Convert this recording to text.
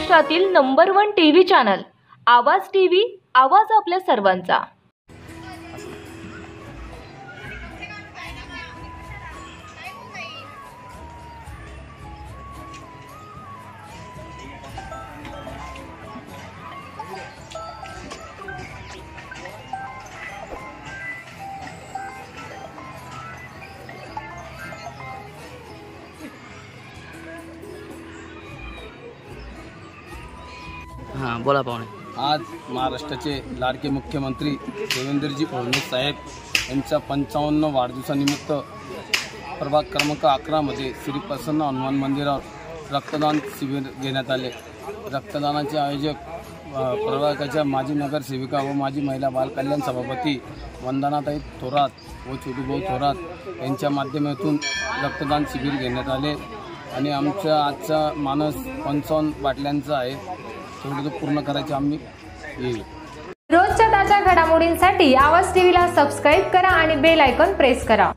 महाराष्ट्रातील number 1 TV channel आवाज TV, आवाज आपल्या सर्वांचा। हां बोला पाहुणे। आज महाराष्ट्राचे लाडके मुख्यमंत्री देवेंद्रजी फडणवीस साहेब यांच्या 55 वाढदिवसानिमित्त प्रभाग क्रमांक 11 मध्ये श्री प्रसन्न हनुमान मंदिरावर रक्तदान शिबिर घेण्यात आले। रक्तदानाचे आयोजक प्रभागाच्या माजी नगरसेविका व माजी महिला बालकल्याण सभापती वंदनाताई थोरात व छोटूभाऊ थोरात यांच्या माध्यमातून रक्तदान शिबिर घेण्यात आले आणि आमचा आजचा मानस 55 बाटल्यांचा आहे, तेवढं पूर्ण करायचे आम्ही येईल। रोजच्या ताज्या घडामोडींसाठी आवाज टीव्हीला सबस्क्राइब करा आणि बेल आयकॉन प्रेस करा।